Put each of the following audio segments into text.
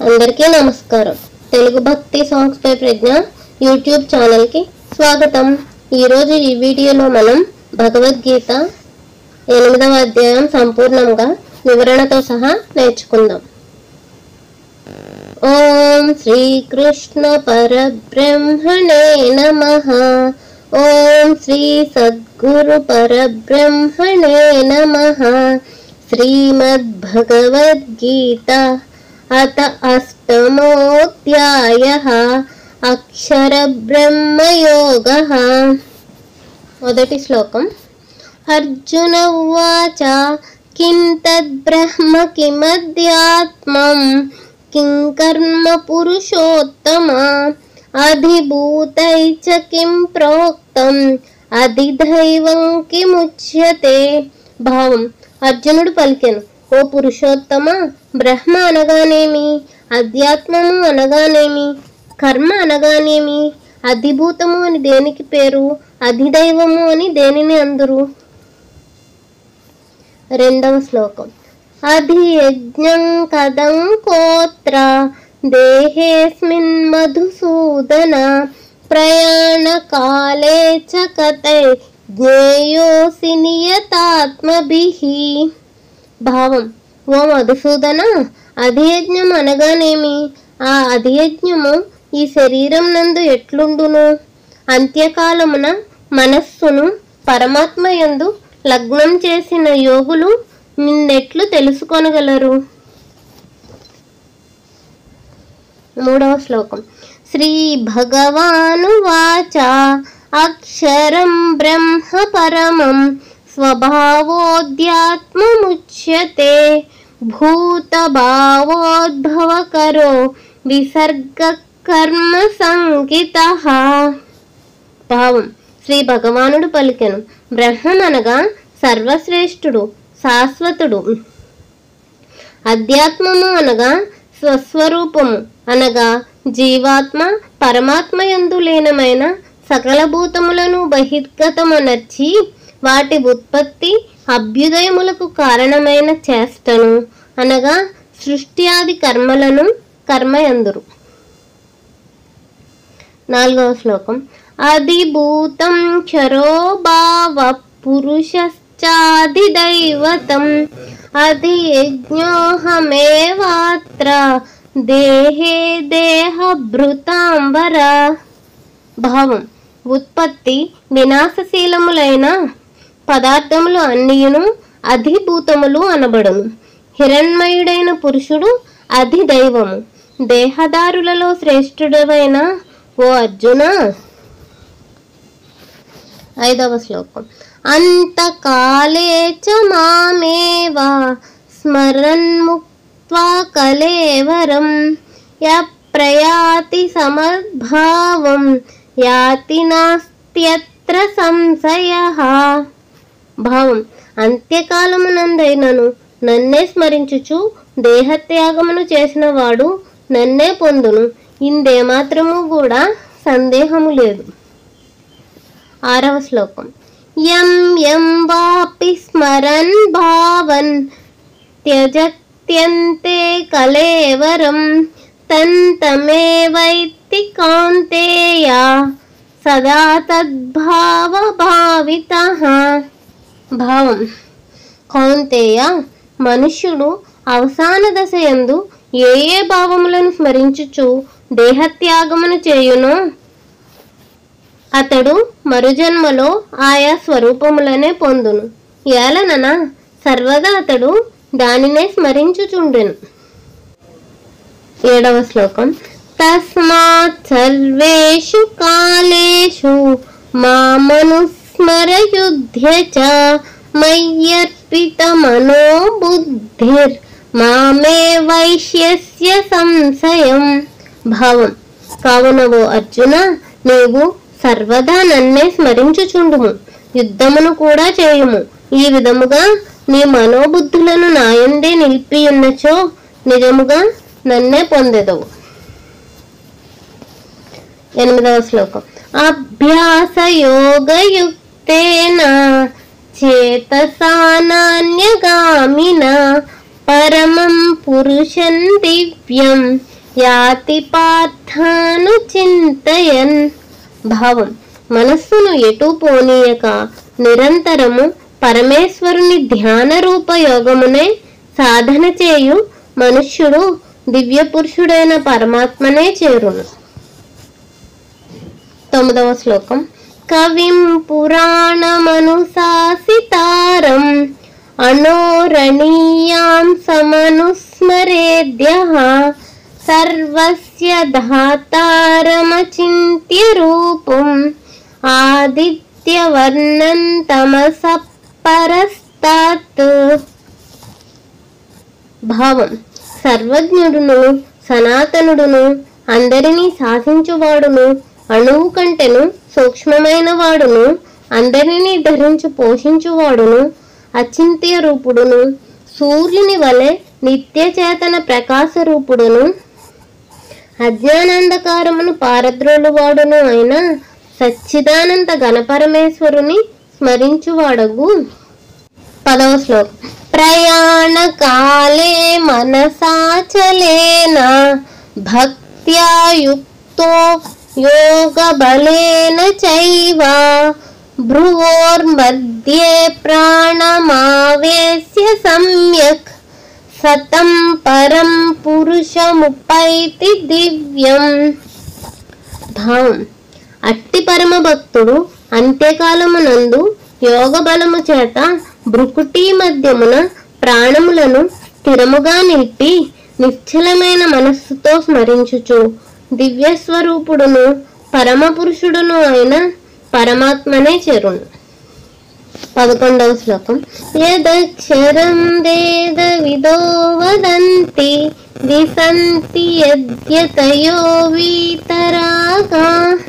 అందరికీ నమస్కారం. తెలుగు భక్తి సాంగ్స్ పై ప్రజ్ఞ యూట్యూబ్ ఛానల్ కి స్వాగతం. ఈ రోజు ఈ వీడియోలో మనం భగవద్గీత 8వ అధ్యాయం సంపూర్ణంగా వివరణతో సహా నేర్చుకుందాం. ఓం శ్రీకృష్ణ పరబ్రహ్మణే నమః. ఓం శ్రీ సద్గురు పరబ్రహ్మణే నమః. శ్రీమద్భగవద్గీత అత అష్టమోऽధ్యాయః అక్షర బ్రహ్మయోగః. మొదటి శ్లోకం. అర్జున ఉవాచ కిం తద్బ్రహ్మ కిమధ్యాత్మం కిం కర్మ పురుషోత్తమ అధిభూతై చ కిం ప్రోక్తం అధిదైవం కిముచ్యతే. భావం. అర్జునుడు పలికెను, ఓ పురుషోత్తమ, బ్రహ్మ అనగానేమి, అధ్యాత్మము అనగానేమి, కర్మ అనగానేమి, అధిభూతము అని దేనికి పేరు, అధిదైవము అని దేనిని అందురు. రెండవ శ్లోకం. అధియజ్ఞం కదం కోత్ర దేహేస్మిన్ మధుసూదన ప్రయాణ కాలే చ కతై జ్ఞేయోసి నియతాత్మభిః. భావం. ఓ మధుసూదన, అధియజ్ఞం అనగానేమి, ఆ అధియజ్ఞము ఈ శరీరం నందు ఎట్లుండును, అంత్యకాలమున మనస్సును పరమాత్మ యందు లగ్నం చేసిన యోగులు నిన్నెట్లు తెలుసుకొనగలరు. మూడవ శ్లోకం. శ్రీ భగవానువాచ అక్షరం బ్రహ్మ పరమం స్వభావోధ్యాత్మముచ్యతే భూత భావోద్భవకరో విసర్గ కర్మ సంకితః. భావం. శ్రీ భగవానుడు పలికెను, బ్రహ్మం అనగా సర్వశ్రేష్ఠుడు, శాశ్వతుడు. అధ్యాత్మము అనగా స్వస్వరూపము, అనగా జీవాత్మ పరమాత్మ యందు లీనమైన సకల భూతములను బహిర్గతమనర్చి వాటి ఉత్పత్తి అభ్యుదయములకు కారణమైన చేష్టను, అనగా సృష్టి ఆది కర్మలను కర్మయందురు. నాలుగవ శ్లోకం. అధిభూతం క్షరో భావ పురుషశ్చాధిదైవతం అధియజ్ఞోహమేవాత్ర దేహే దేహభృతాంబర. భావం. ఉత్పత్తి వినాశశీలములైన పదార్థములు అన్నియును అధిభూతములు అనబడును. హిరణ్మయుడైన పురుషుడు అధిదైవము. దేహదారులలో శ్రేష్ఠుడవైన ఓ అర్జున. ఐదవ శ్లోకం. అంతకాలే చ మామేవ స్మరన్ముక్త్వా కలేవరం యప్రయాతి సమద్భావం యాతి నాస్త్యత్ర సంశయః. భావం. అంత్యకాలమునందైనను నన్నే స్మరించుచు దేహత్యాగమును చేసిన వాడు నన్నే పొందును, ఇందేమాత్రము కూడా సందేహము లేదు. ఆరవ శ్లోకం. యం యం వాపి స్మరన్ భావన్ త్యజత్యంతే కలేవరం తంతమేవైతి కౌంతేయ సదా తద్భావ భావితః. భావం. కౌంతేయ, మనుష్యుడు అవసాన దశ యందు ఏ ఏ భావములను స్మరించుచు దేహత్యాగమును చేయునో అతడు మరుజన్మలో ఆయా స్వరూపములనే పొందును. ఏలనన సర్వదా అతడు దానినే స్మరించుచుండెను. ఏడవ శ్లోకం. తస్మాత్ సర్వేషు కాలేషు మామనుస్మరయుధ్య చ మయ్యర్పిత మనో బుద్ధిర్ మామే వైష్యస్య సంశయం. భావం. కావున ఓ అర్జున, నీవు సర్వదా నన్నే స్మరించుచుండుము, యుద్ధమును కూడా చేయుము. ఈ విధముగా నీ మనోబుద్ధులను నాయందే నిలిపియున్నచో నిజముగా నన్నే పొందెదవు. ఎనిమిదవ శ్లోకం. అభ్యాస యోగయుక్తేన చేతసా నాన్యగామిన పరమం పురుషం దివ్యం యాతి పార్థాను చింతయన్. భావం, మనస్సును ఎటు పోనీయక నిరంతరము పరమేశ్వరుని ధ్యాన రూప యోగమునే సాధన చేయు మనుష్యుడు దివ్య పురుషుడైన పరమాత్మనే చేరును. 9వ శ్లోకం. కవిం పురాణమనుశాసితారం అనోరణీయాం సమనుస్మరేద్యః సర్వస్య ధాతారమచింత్య రూపం ఆదిత్యవర్ణం తమసః పరస్తాత్. భావం, సర్వజ్ఞుడును సనాతనుడును అందరినీ శాసించువాడును అణువు కంటెను సూక్ష్మమైన వాడును అందరినీ ధరించి పోషించువాడును అచింత్య రూపుడును సూర్యుని వలె నిత్య చేతన ప్రకాశ రూపుడును అజ్ఞానాంధకారమును పారద్రోలువాడును అయిన సచ్చిదానంద గణపరమేశ్వరుని స్మరించువాడగు. 10వ శ్లోకం. ప్రయాణ కాలే మనసాచలేన భక్త్యా యుక్తో యోగ బలేన చైవ భ్రువోర్మధ్యే ప్రాణమావేశ్య సమ్యక్ సతం పరం పురుషముపైతి దివ్యం. భావం, అట్టి పరమ భక్తుడు అంత్యకాలమునందు యోగ బలము చేత భృకుటి మధ్యమున ప్రాణములను స్థిరముగా నిలిపి నిశ్చలమైన మనస్సుతో స్మరించుచు దివ్య స్వరూపుడును పరమ పురుషుడును అయిన పరమాత్మనే చేరును. 11వ శ్లోకం. యదక్షరం వేద విదో వదంతి విసంతి యద్యతయో వీతరాగాః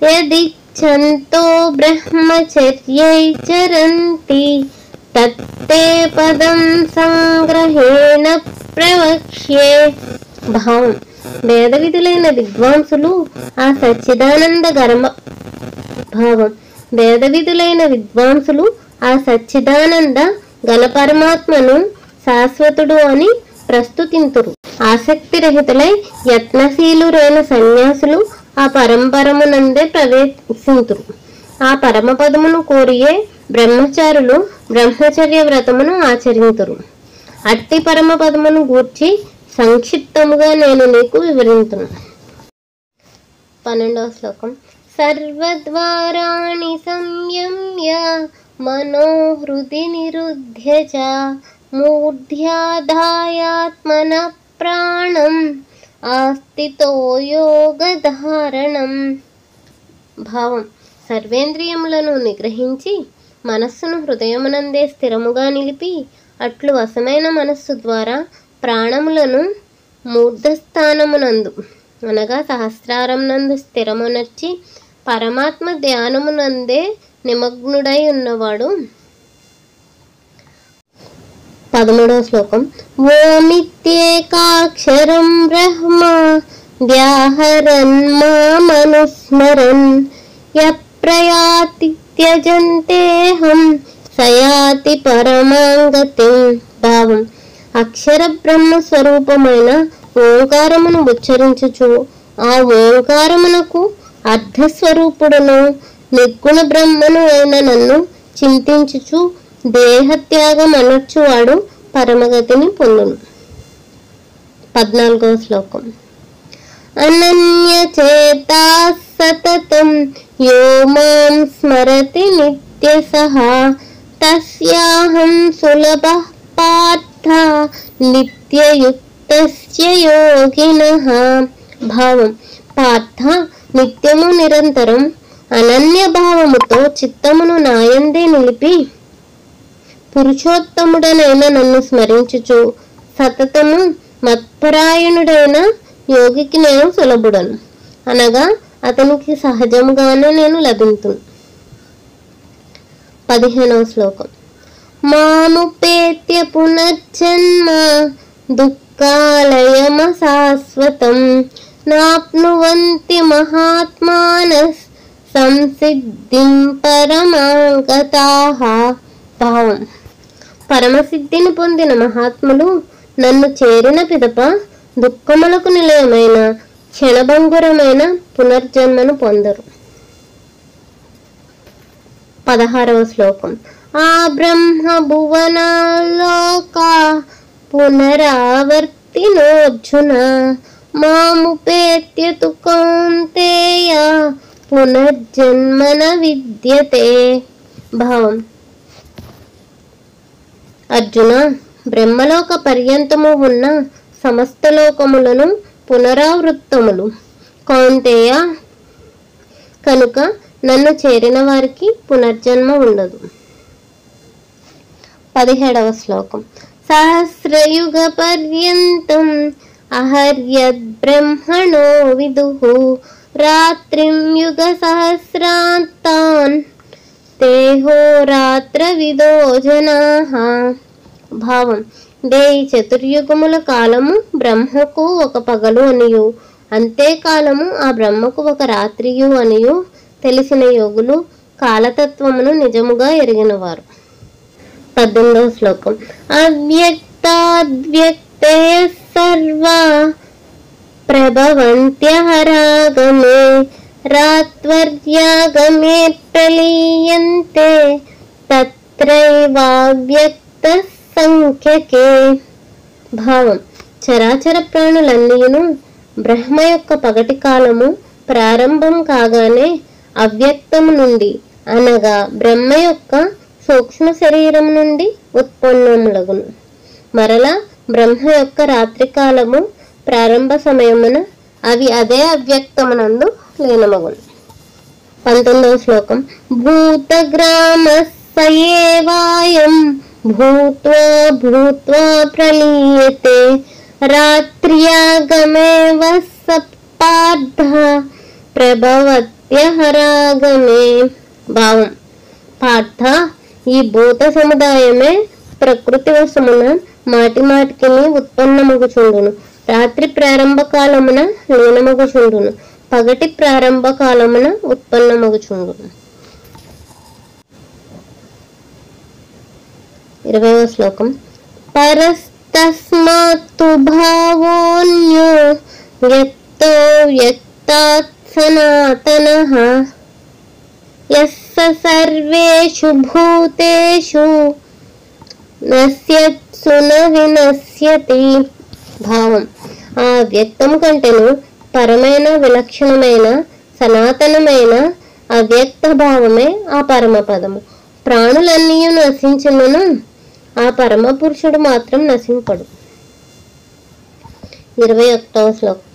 యదిచ్ఛంతో బ్రహ్మచర్యై చరంతి తత్తే పదం సంగ్రహేణ ప్రవక్ష్యే. భావం, వేద విధులైన విద్వాంసులు ఆ సచ్చిదానంద ఘన పరమాత్మను శాశ్వతుడు అని ప్రస్తుతింతురు. ఆసక్తి రహితులై యత్నశీలురైన సన్యాసులు ఆ పరంపరమునందే ప్రవేశింతురు. ఆ పరమపదమును కోరియే బ్రహ్మచారులు బ్రహ్మచర్య వ్రతమును ఆచరింతురు. అట్టి పరమపదమును గూర్చి సంక్షిప్తముగా నేను నీకు వివరింతును. 12వ శ్లోకం. సర్వద్వారాణి సంయమ్య మనోహృది నిరుధ్య చ మూర్ధ్యాధాయాత్మన ప్రాణం ఆస్థితో యోగధారణం. భావం, సర్వేంద్రియములను నిగ్రహించి మనస్సును హృదయమునందే స్థిరముగా నిలిపి అట్లు వశమైన మనస్సు ద్వారా ప్రాణములను మూర్ధస్థానమునందు అనగా సహస్రారం నందు స్థిరమునర్చి పరమాత్మ ధ్యానమునందే నిమగ్నుడై ఉన్నవాడు. 13వ శ్లోకం. ఓమిత్యేకాక్షరం బ్రహ్మ వ్యాహరన్ మామనుస్మరన్ యప్రయాతి త్యజంతేహం సయాతి పరమాంగతిం. భావం, అక్షర బ్రహ్మ స్వరూపమైన ఓంకారమును ఉచ్చరించుచు ఆ ఓంకారమునకు అర్ధస్వరూపుడును నిర్గుణ బ్రహ్మను అయిన నన్ను చింతించుచు దేహత్యాగం అనర్చువాడు పరమగతిని పొందును. 14వ శ్లోకం. అనన్యచేతా సతతం యో మాం స్మరతి నిత్యసః తస్యాహం సులభః పార్థ నిత్యయుక్తస్య యోగినః. భావం, పార్థ, నిత్యము నిరంతరం అనన్య భావముతో చిత్తమును నాయందే నిలిపి పురుషోత్తముడనైన నన్ను స్మరించుచు సతతము మత్పరాయణుడైన యోగికి నేను సులభుడను అనగా అతనికి సహజముగానే నేను లభింతును. 15వ శ్లోకం. మాముపేత్య పునర్జన్మ దుఃఖాలయమ శాశ్వతం నాప్నువంతి మహాత్మానః సంసిద్ధిం పరమాంగతాః. భావం, పరమసిద్ధిని పొందిన మహాత్ములు నన్ను చేరిన పిదప దుఃఖములకు నిలయమైన క్షణభంగురమైన పునర్జన్మను పొందరు. 16వ శ్లోకం. ఆ బ్రహ్మ భువనాలోక పునరావర్తినోర్జున మాముపేత్య తు కౌంతేయ పునర్జన్మన విద్యతే. భావం. అర్జున, బ్రహ్మలోక పర్యంతము ఉన్న సమస్త లోకములను పునరావృత్తములు. కౌంతేయ, కనుక నన్ను చేరిన వారికి పునర్జన్మ ఉండదు. 17వ శ్లోకం. సహస్రయుగ పర్యంతం అహర్యద్బ్రహ్మణో విదుః రాత్రిం యుగ సహస్రాంతాన్ తేహోరాత్ర విదో జనాః. భావం. ఈ చతుర్యుగముల కాలము బ్రహ్మకు ఒక పగలు అనియు, అంతేకాలము ఆ బ్రహ్మకు ఒక రాత్రియు అనియు తెలిసిన యోగులు కాలతత్వమును నిజముగా ఎరిగినవారు. 18వ శ్లోకం. అవ్యక్తాద్వ్యక్తే సర్వా ప్రభవంత్యహరాగమే రాత్వర్యాగమే ప్రలీయంతే తత్రైవావ్యక్త సంఖ్యకే. భావం. చరాచర ప్రాణులన్నీను బ్రహ్మ యొక్క పగటి కాలము ప్రారంభం కాగానే అవ్యక్తము నుండి అనగా బ్రహ్మ యొక్క సూక్ష్మ శరీరం నుండి ఉత్పన్నములగును. మరలా బ్రహ్మ యొక్క రాత్రి కాలము ప్రారంభ సమయమున అవి అదే అవ్యక్తమునందు లీనమగును. 19వ శ్లోకం. భూతగ్రామ సయేవాయం భూత్వా భూత్వా ప్రలీయతే రాత్ర్యాగమే వసపార్థ ప్రభవత్యహరాగమే. భావం. పార్థ, ఈ భూత సముదాయమే ప్రకృతి వశమున మాటి మాటికి ఉత్పన్నమగుచుండును. రాత్రి ప్రారంభ కాలమున లీనమగుచుండును, పగటి ప్రారంభ కాలమున ఉత్పన్నమగుచుండును. 20వ శ్లోకం. పరస్తస్మాత్తు భావోన్యో వ్యక్తో వ్యక్తాత్ సనాతనః యస్స సర్వేషు భూతేషు నశ్యత్సు న వినశ్యతి. భావం. ఆ వ్యక్తం కంటేను పరమైన విలక్షణమైన సనాతనమైన అవ్యక్త భావమే ఆ పరమపదము. ప్రాణులన్నీ నశించును, ఆ పరమ పురుషుడు మాత్రం నశింపడు. 21వ శ్లోకం.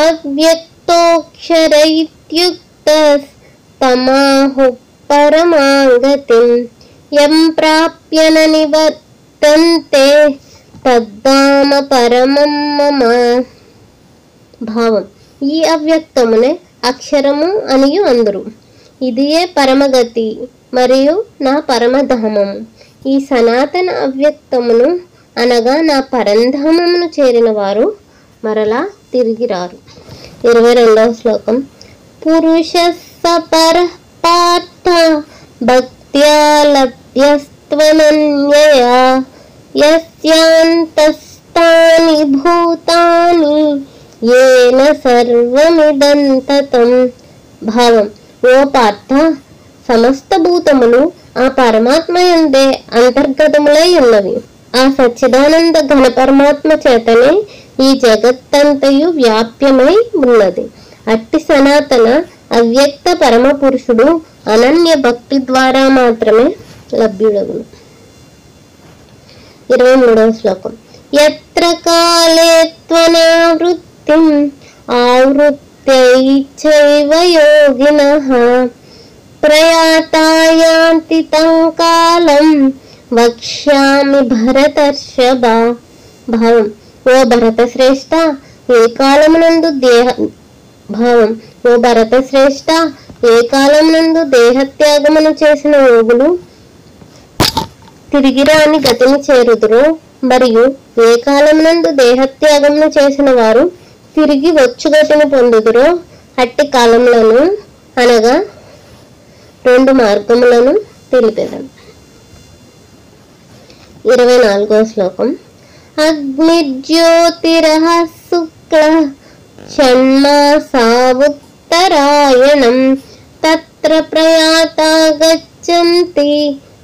అవ్యక్తోక్షర ఇత్యుక్తస్ తమాహు పరమాగతిం యం ప్రాప్య న నివర్తంతే తద్ధామ పరమం మమ. భావం. ఈ అవ్యక్తమునే అక్షరము అనియు అందరు. ఇదియే పరమగతి మరియు నా పరమధామము. ఈ సనాతన అవ్యక్తమును అనగా నా పరంధామమును చేరిన వారు మరలా తిరిగి రారు. 22వ శ్లోకం. పురుష సపరః పార్థ భక్త్యా లభ్యస్త్వనన్యయా యస్యాంతస్థాని భూతాని యేన సర్వమిదం తతం. భావం. ఓ పార్థ, సమస్త భూతములు ఆ పరమాత్మ యందే అంతర్గతములై ఉన్నవి. ఆ సచ్చిదానంద ఘన పరమాత్మ చేతనే ఈ జగత్తంతయు వ్యాప్యమై ఉన్నది. అట్టి సనాతన అవ్యక్త పరమ పురుషుడు అనన్య భక్తి ద్వారా మాత్రమే లభ్యుడగును. 23వ శ్లోకం. యత్ర కాలే త్వనావృత్తిం ఆవృత్యైచైవ యోగినః ప్రయాతాయాంతి తం కాలం వక్ష్యామి భరతర్షభ. భావం. ఓ భరత శ్రేష్ఠ, ఏ కాలమునందు దేహత్యాగమును చేసిన యోగులు తిరిగి రాని గతిని చేరుదురో, మరియు ఏ కాలమునందు దేహత్యాగమును చేసిన వారు తిరిగి వచ్చు గతిని పొందుదురో, అట్టి కాలములను అనగా 2 మార్గములను తెలిపెదను. 24వ శ్లోకం. అగ్నిజ్యోతిరః సుప్త క్షణం తత్ర ప్రయాతా గచ్చంతి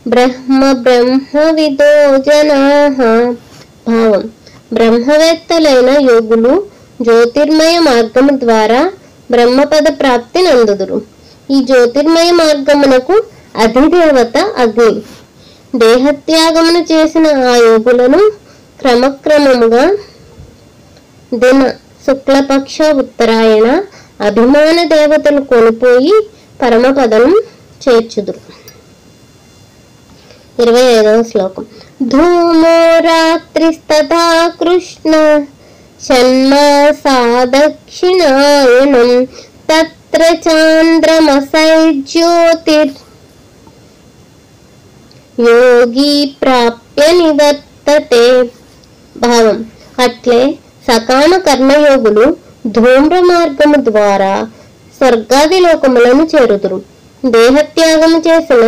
బ్రహ్మవిదో జనాః. భావం: బ్రహ్మవేత్తలైన యోగులు జ్యోతిర్మయ మార్గము ద్వారా బ్రహ్మపద ప్రాప్తి నందుదురు. ఈ జ్యోతిర్మయ మార్గమునకు అధిదేవత అగ్ని. దేహత్యాగమును చేసిన ఆ యోగులను క్రమక్రమముగా దిన శుక్లపక్ష ఉత్తరాయణ అభిమాన దేవతలు కొనిపోయి పరమపదం చేర్చుదురు. 25వ శ్లోకం. ధూమో రాత్రిస్తథా కృష్ణ షణ్మాసా దక్షిణాయనం తత్ర చాంద్రమసై జ్యోతిర్ యోగి ప్రాప్య నివర్తతే. భావం: అట్లే సకామ కర్మయోగులు ధూమ్ర మార్గము ద్వారా స్వర్గాది లోకములను చేరుదురు. దేహత్యాగము చేసిన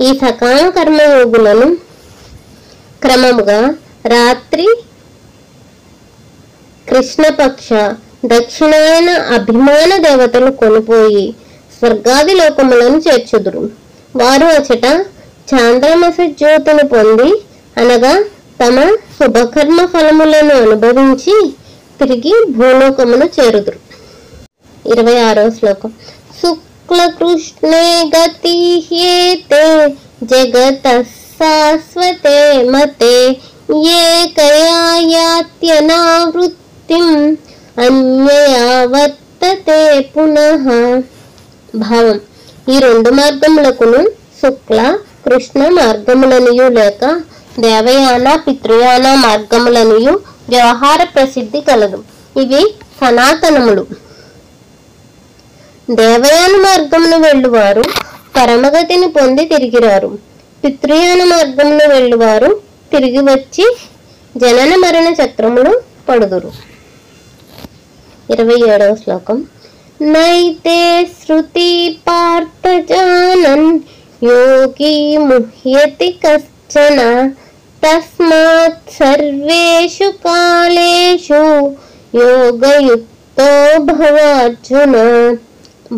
ఈ సకామ కర్మయోగులను క్రమముగా రాత్రి కృష్ణపక్ష దక్షిణాయన అభిమాన దేవతలు కొనిపోయి స్వర్గాది లోకములను చేర్చుదురు. వారు అచట చాంద్రమస జ్యోతిని పొంది అనగా తమ శుభకర్మ ఫలములను అనుభవించి తిరిగి భూలోకమును చేరుదురు. 26వ శ్లోకం. శుక్లకృష్ణే గతిహ్యేతే జగతః శాశ్వతే మతే ఏకయా యాత్యనావృత్తిం అన్యయా వర్తతే పునః. భావం: ఈ రెండు మార్గములకును శుక్ల కృష్ణ మార్గములనియు లేక దేవయాన పితృయాన మార్గములనియు వ్యవహార ప్రసిద్ధి కలదు. ఇవి సనాతనములు. దేవయాన మార్గమును వెళ్ళువారు పరమగతిని పొంది తిరిగిరారు. పితృయాన మార్గమును వెళ్ళువారు తిరిగి వచ్చి జనన మరణ చక్రములు పడుదురు. 27వ శ్లోకం. నైతే శృతి పార్థ జానన్ యోగి ముహ్యతి కశ్చన తస్మాత్ సర్వేషు కాలేషు యోగయుక్తో భవార్జున.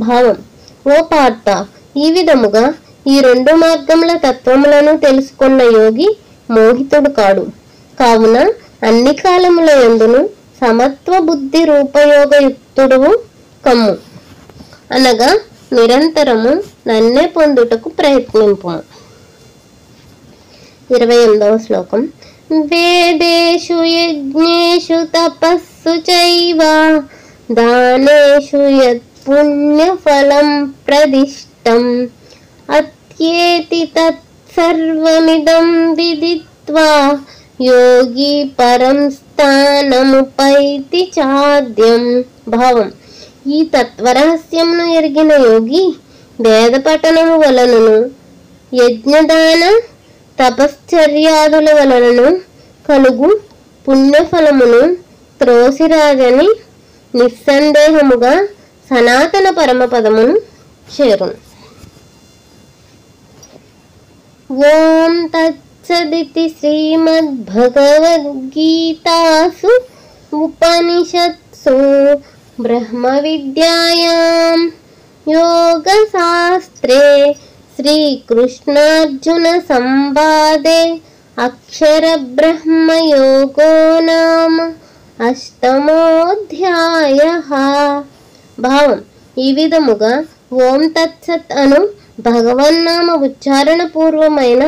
భావం: ఓ పార్థ, ఈ విధముగా ఈ రెండు మార్గముల తత్వములను తెలుసుకున్న యోగి మోహితుడు కాడు. కావున అన్ని కాలముల యందును సమత్వ బుద్ధి రూపయోగయుక్తుడు కమ్ము, అనగా నిరంతరము నన్నే పొందుటకు ప్రయత్నింపు. 28వ శ్లోకం. వేదేషు యజ్ఞేషు తపస్సు చైవ దానేషు యత్ పుణ్యఫలం ప్రదిష్టం అత్యేతి తత్ సర్వమిదం విదిత్వా యోగి పరం స్థానముపైతి చాద్యం. భావం: ఈ తత్వరహస్యమును ఎరిగిన యోగి వేద పఠనము వలనను యజ్ఞదాన తపశ్చర్యాదుల వలనను కలుగు పుణ్యఫలమును త్రోసిరాజని నిస్సందేహముగా సనాతన పరమపదమును చేరును. ఓం తత్సదితి శ్రీమద్భగవద్గీతాసు ఉపనిషత్సు బ్రహ్మ విద్యాయాం యోగశాస్త్రే శ్రీకృష్ణార్జున సంవాదే అక్షర బ్రహ్మ యోగో నామ 8వ భావం: ఈ విధముగా ఓం తత్సత్ అను భగవన్నామ ఉచ్చారణ పూర్వమైన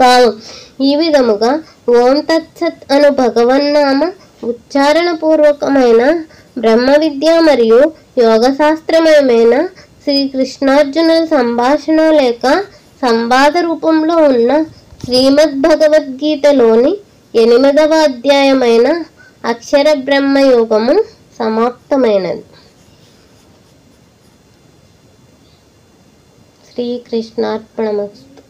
భావం. ఈ విధముగా ఓం తత్సత్ అను భగవన్నామ ఉచ్చారణ పూర్వకమైన బ్రహ్మ విద్య మరియు యోగశాస్త్రమయమైన శ్రీకృష్ణార్జునుల సంభాషణ లేక సంవాద రూపంలో ఉన్న శ్రీమద్భగవద్గీతలోని 8వ అధ్యాయమైన అక్షర బ్రహ్మ యోగము సమాప్తమైనది. శ్రీకృష్ణార్పణమస్తు.